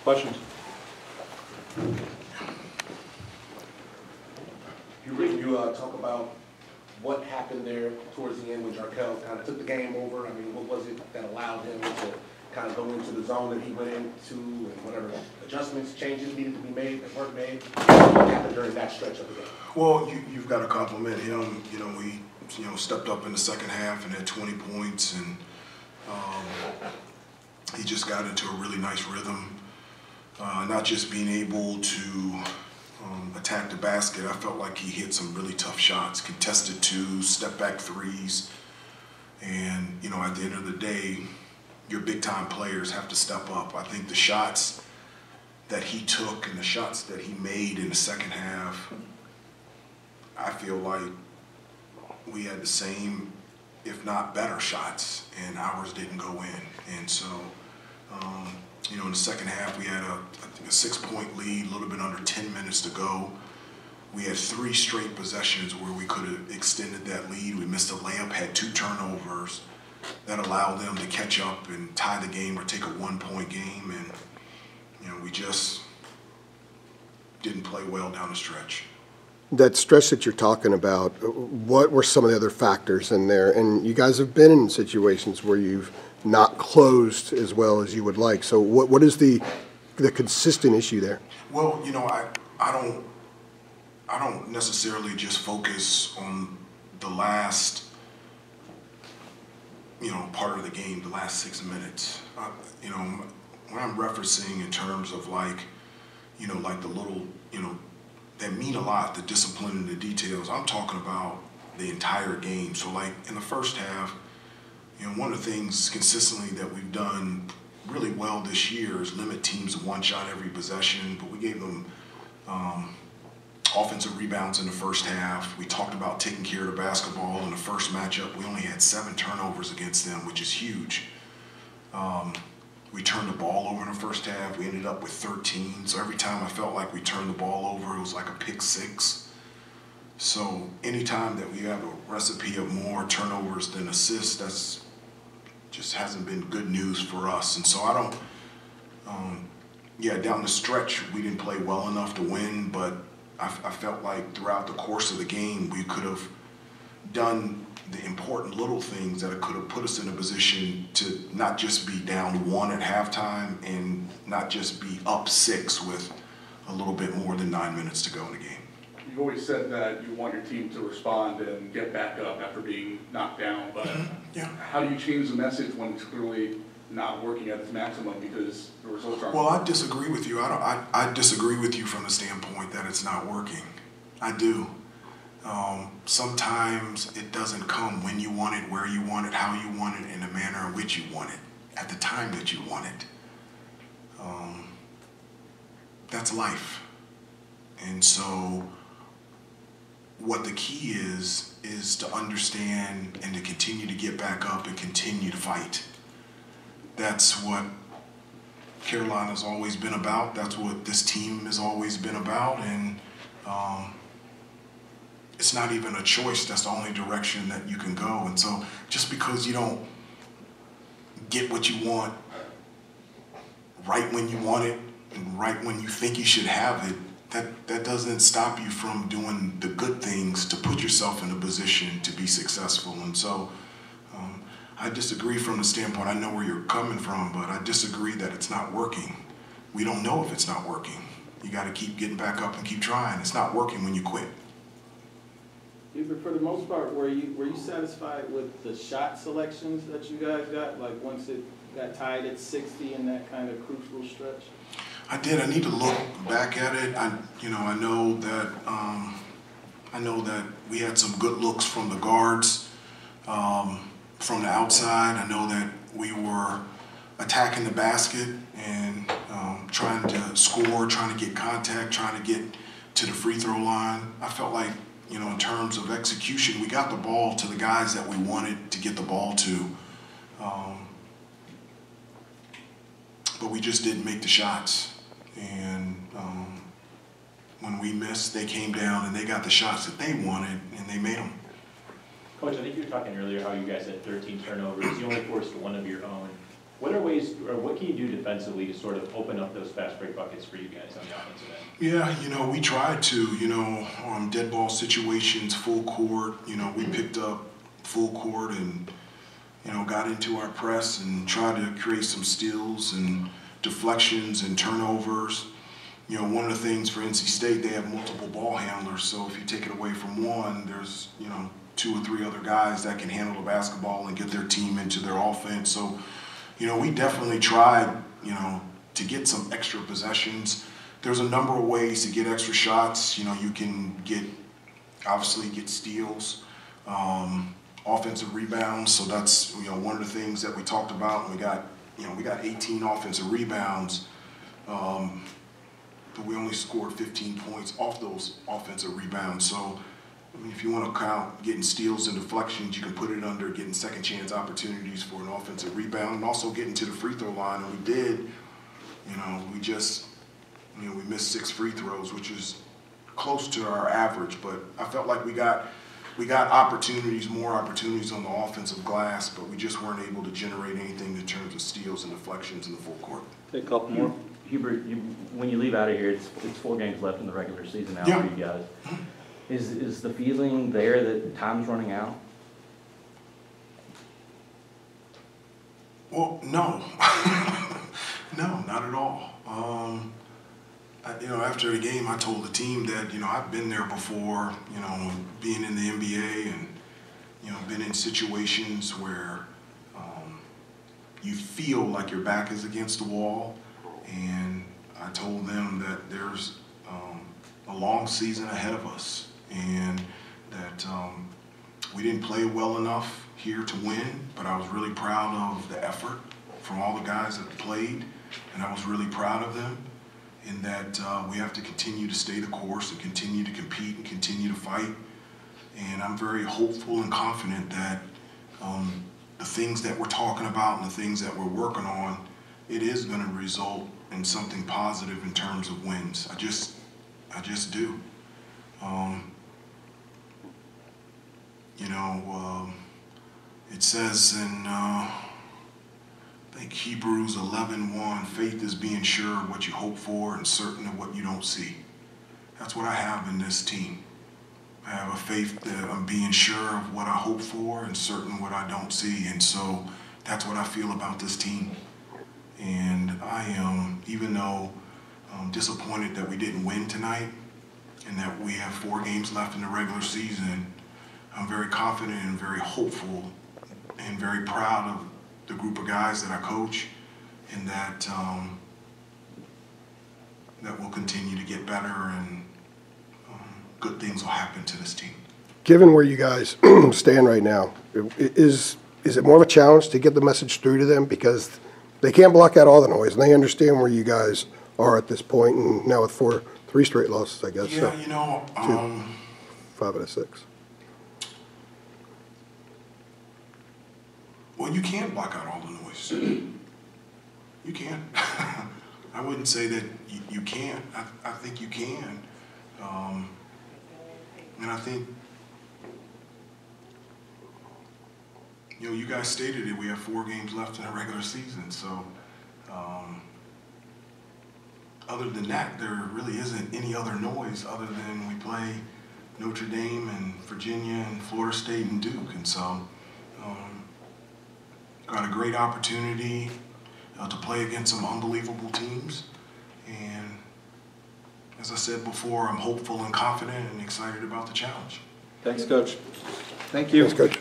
Questions? You talk about what happened there towards the end when Jarkel kind of took the game over. I mean, what was it that allowed him to kind of go into the zone that he went into, and whatever adjustments, changes needed to be made that weren't made? What happened during that stretch of the game? Well, you've got to compliment him. You know, we stepped up in the second half and had 20 points, and he just got into a really nice rhythm. Not just being able to attack the basket, I felt like he hit some really tough shots, contested twos, step back threes, and at the end of the day, your big time players have to step up. I think the shots that he took and the shots that he made in the second half, I feel like we had the same, if not better shots, and ours didn't go in. And so, in the second half, we had I think a 6-point lead, a little bit under 10 minutes to go. We had 3 straight possessions where we could have extended that lead. We missed a layup, had 2 turnovers that allowed them to catch up and tie the game or take a 1-point game. And, we just didn't play well down the stretch. That stretch that you're talking about, what were some of the other factors in there? And you guys have been in situations where you've not closed as well as you would like. So what is the consistent issue there? Well, I don't necessarily just focus on the last, part of the game, the last 6 minutes. When I'm referencing in terms of like the little, that mean a lot, the discipline and the details, I'm talking about the entire game. So like in the first half, one of the things consistently that we've done really well this year is limit teams to 1 shot every possession, but we gave them offensive rebounds in the first half. We talked about taking care of the basketball in the first matchup. We only had 7 turnovers against them, which is huge. We turned the ball over in the first half. We ended up with 13. So every time I felt like we turned the ball over, it was like a pick 6. So anytime that we have a recipe of more turnovers than assists, that's just hasn't been good news for us. And so I don't, down the stretch, we didn't play well enough to win, but I felt like throughout the course of the game, we could have done the important little things that could have put us in a position to not just be down 1 at halftime and not just be up 6 with a little bit more than 9 minutes to go in the game. You've always said that you want your team to respond and get back up after being knocked down, but how do you change the message when it's clearly not working at its maximum because the results aren't? Well, I disagree with you. I disagree with you from the standpoint that it's not working. I do. Sometimes it doesn't come when you want it, where you want it, how you want it, in the manner in which you want it, at the time that you want it. That's life. And so what the key is to understand and to continue to get back up and continue to fight. That's what Carolina's always been about. That's what this team has always been about. And it's not even a choice. That's the only direction that you can go. And so just because you don't get what you want right when you want it and right when you think you should have it, that doesn't stop you from doing the good things to put yourself in a position to be successful. And so I disagree from the standpoint, I know where you're coming from, but I disagree that it's not working. We don't know if it's not working. You got to keep getting back up and keep trying. It's not working when you quit. Hubert, for the most part, were you satisfied with the shot selections that you guys got? Like once it got tied at 60 in that kind of crucial stretch? I did. I need to look back at it. I know that we had some good looks from the guards, from the outside. I know that we were attacking the basket and trying to score, trying to get contact, trying to get to the free throw line. I felt like, in terms of execution, we got the ball to the guys that we wanted to get the ball to. But we just didn't make the shots. And when we missed, they came down and they got the shots that they wanted and they made them. Coach, I think you were talking earlier how you guys had 13 turnovers. You only forced 1 of your own. What are ways, or what can you do defensively to sort of open up those fast break buckets for you guys on the offensive end? Yeah, we tried to, dead ball situations, full court, we picked up full court and, got into our press and tried to create some steals and deflections and turnovers. One of the things for NC State, they have multiple ball handlers, so if you take it away from one, there's, 2 or 3 other guys that can handle the basketball and get their team into their offense. So, we definitely tried, to get some extra possessions. There's a number of ways to get extra shots. You can obviously get steals, offensive rebounds. So that's, one of the things that we talked about. We got 18 offensive rebounds, but we only scored 15 points off those offensive rebounds. So, if you want to count getting steals and deflections, you can put it under getting second chance opportunities for an offensive rebound and also getting to the free throw line. And we did, we missed 6 free throws, which is close to our average, but I felt like we got opportunities, more opportunities on the offensive glass, but we just weren't able to generate anything in terms of steals and deflections in the full court. A couple more. Hubert, when you leave out of here, it's 4 games left in the regular season now for you guys. Is the feeling there that time's running out? Well, no. No, not at all. After the game, I told the team that, I've been there before, being in the NBA and, been in situations where you feel like your back is against the wall. And I told them that there's a long season ahead of us and that we didn't play well enough here to win, but I was really proud of the effort from all the guys that played, and I was really proud of them. In that we have to continue to stay the course and continue to compete and continue to fight. And I'm very hopeful and confident that the things that we're talking about and the things that we're working on, it is going to result in something positive in terms of wins. I just do. It says in I think Hebrews 11:1, faith is being sure of what you hope for and certain of what you don't see. That's what I have in this team. I have a faith that I'm being sure of what I hope for and certain what I don't see. And so that's what I feel about this team. And I am, even though I'm disappointed that we didn't win tonight and that we have 4 games left in the regular season, I'm very confident and very hopeful and very proud of the group of guys that I coach, and that that will continue to get better and good things will happen to this team. Given where you guys stand right now, is it more of a challenge to get the message through to them because they can't block out all the noise and they understand where you guys are at this point, and now with 3 straight losses, I guess. Yeah, so, 5 out of 6. Well, you can't block out all the noise. You can't. I wouldn't say that you can't. I think you can. And I think, you guys stated it. We have 4 games left in the regular season. So other than that, there really isn't any other noise other than we play Notre Dame and Virginia and Florida State and Duke. And so got a great opportunity to play against some unbelievable teams. And as I said before, I'm hopeful and confident and excited about the challenge. Thanks, Coach. Thank you. Thanks, Coach.